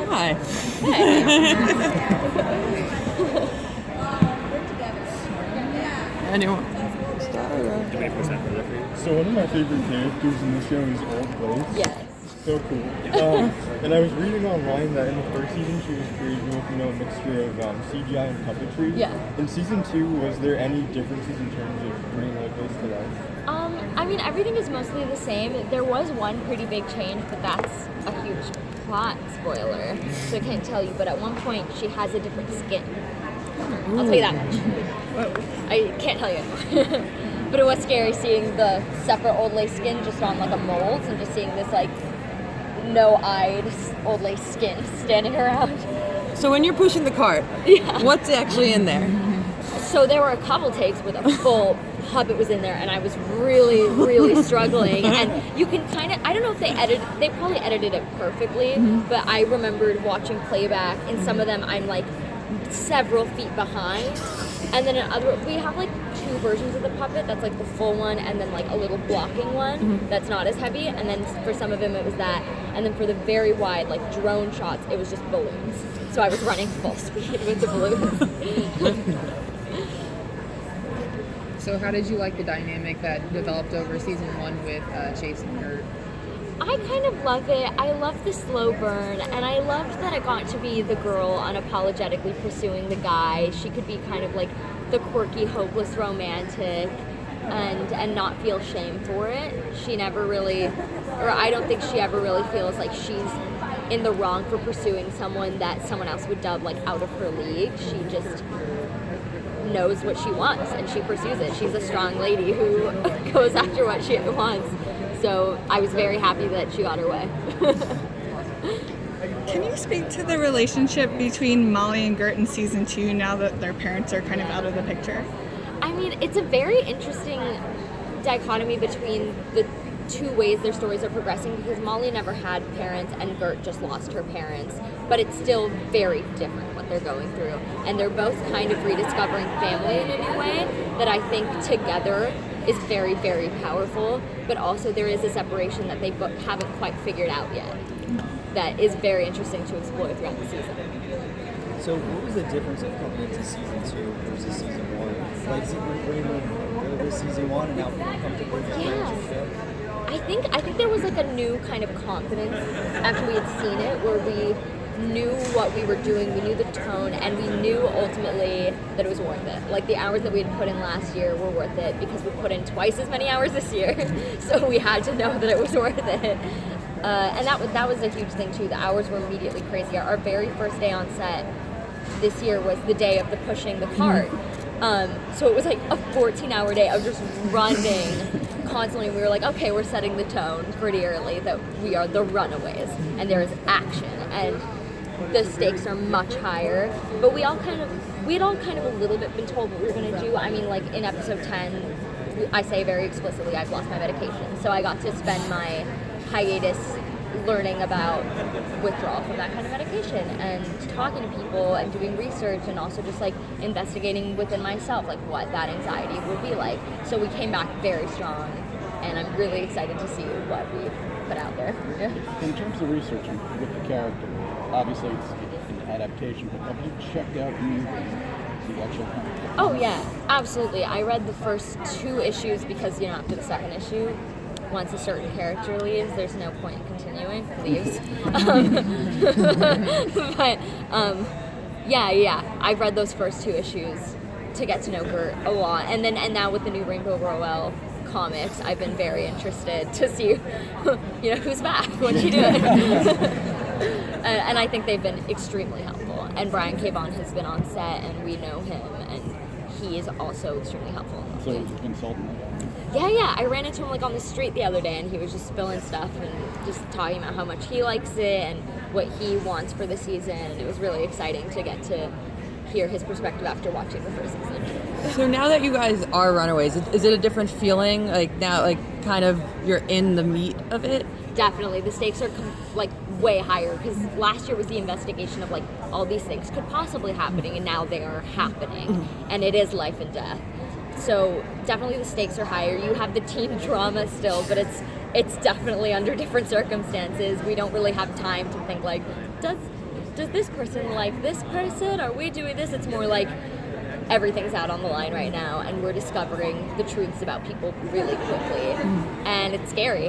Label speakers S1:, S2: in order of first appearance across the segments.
S1: Hi.
S2: Hey.
S1: Anyone?
S3: So one of my favorite characters in the show is Old Lace.
S2: Yes.
S3: So cool. And I was reading online that in the first season she was created with, a mixture of CGI and puppetry.
S2: Yeah.
S3: In season 2, was there any differences in terms of bringing Old Lace to life?
S2: I mean, everything is mostly the same. There was one pretty big change, but that's a huge plot spoiler, so I can't tell you. But at one point, she has a different skin. I'll tell you that much. I can't tell you anymore. But it was scary seeing the separate Old Lace skin just on like a mold, and just seeing this like no-eyed Old Lace skin standing around.
S1: So when you're pushing the cart, what's actually in there?
S2: So there were a couple takes with a full puppet was in there, and I was really, really struggling. And you can kind of, I don't know if they probably edited it perfectly, but I remembered watching playback, and some of them I'm like several feet behind. And then in other, we have like 2 versions of the puppet. That's like the full one, and then like a little blocking one that's not as heavy. And then for some of them it was that. And then for the very wide like drone shots, it was just balloons. So I was running full speed with the balloons.
S4: So how did you like the dynamic that developed over season 1 with Chase and Kurt?
S2: I kind of love it. I love the slow burn, and I loved that I got to be the girl unapologetically pursuing the guy. She could be kind of like the quirky, hopeless romantic and not feel shame for it. She never really, or I don't think she ever really feels like she's in the wrong for pursuing someone that someone else would dub like out of her league. She just knows what she wants and she pursues it. She's a strong lady who goes after what she wants. So I was very happy that she got her way.
S5: Can you speak to the relationship between Molly and Gert in season 2 now that their parents are kind of out of the picture?
S2: I mean, it's a very interesting dichotomy between the 2 ways their stories are progressing, because Molly never had parents and Gert just lost her parents, but it's still very different what they're going through. And they're both kind of rediscovering family in a new way that I think together is very, very powerful, but also there is a separation that they haven't quite figured out yet that is very interesting to explore throughout the season.
S6: So what was the difference of coming into season 2 versus season 1? Like, were you nervous season 1 and now comfortable with the relationship?
S2: I think there was like a new kind of confidence after we had seen it, where we knew what we were doing, we knew the tone, and we knew ultimately that it was worth it. Like the hours that we had put in last year were worth it because we put in twice as many hours this year, so we had to know that it was worth it. And that was a huge thing too. The hours were immediately crazier. Our very first day on set this year was the day of the pushing the cart. So it was like a 14-hour day of just running constantly. We were like, okay, we're setting the tone pretty early that we are the Runaways and there is action and the stakes are much higher. But we had all kind of a little bit been told what we were going to do. I mean, like in episode 10, I say very explicitly I've lost my medication. So I got to spend my hiatus learning about withdrawal from that kind of medication and talking to people and doing research and also just like investigating within myself like what that anxiety would be like. So we came back very strong and I'm really excited to see what we've put out there. Yeah.
S3: In terms of researching with the character, obviously it's an adaptation, but have you checked out the actual content?
S2: Oh yeah, absolutely. I read the first 2 issues because after the second issue, once a certain character leaves, there's no point in continuing. But I've read those first 2 issues to get to know Gert a lot, and now with the new Rainbow Rowell comics, I've been very interested to see, who's back, what's she doing, and I think they've been extremely helpful. And Brian K. Vaughan has been on set, and we know him, and he is also extremely helpful.
S3: So it's a consultant.
S2: Yeah. I ran into him like on the street the other day, and he was just spilling stuff and just talking about how much he likes it and what he wants for the season. And it was really exciting to get to hear his perspective after watching the first season.
S1: So now that you guys are Runaways, is it a different feeling? Like now, like kind of you're in the meat of it?
S2: Definitely. The stakes are like way higher because last year was the investigation of like all these things could possibly happening, and now they are happening, and it is life and death. So definitely the stakes are higher. You have the teen drama still, but it's definitely under different circumstances. We don't really have time to think like, does this person like this person? Are we doing this? It's more like everything's out on the line right now, and we're discovering the truths about people really quickly, and it's scary.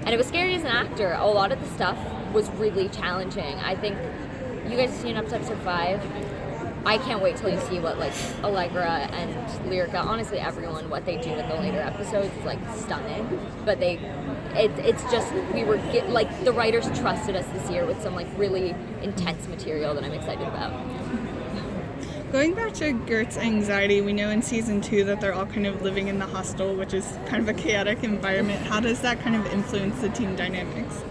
S2: And it was scary as an actor. A lot of the stuff was really challenging. I think you guys have seen up to episode 5. I can't wait till you see what like Allegra and Lyrica, honestly everyone, what they do in the later episodes is like stunning. But it's just like the writers trusted us this year with some like really intense material that I'm excited about.
S5: Going back to Gert's anxiety, we know in season 2 that they're all kind of living in the hostel, which is kind of a chaotic environment. How does that kind of influence the team dynamics?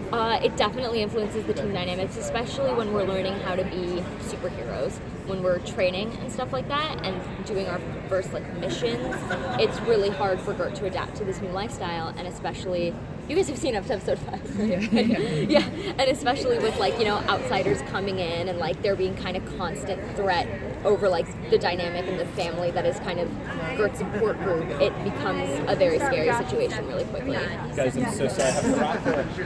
S2: It definitely influences the team dynamics, especially when we're learning how to be superheroes. When we're training and stuff like that and doing our first like missions, it's really hard for Gert to adapt to this new lifestyle, and especially, you guys have seen up to episode 5, right? Yeah, and especially with like, you know, outsiders coming in and like there being kind of constant threat over like the dynamic and the family that is kind of Gert's support group, it becomes a very scary situation really quickly.
S7: Guys, I'm so sorry I have to wrap.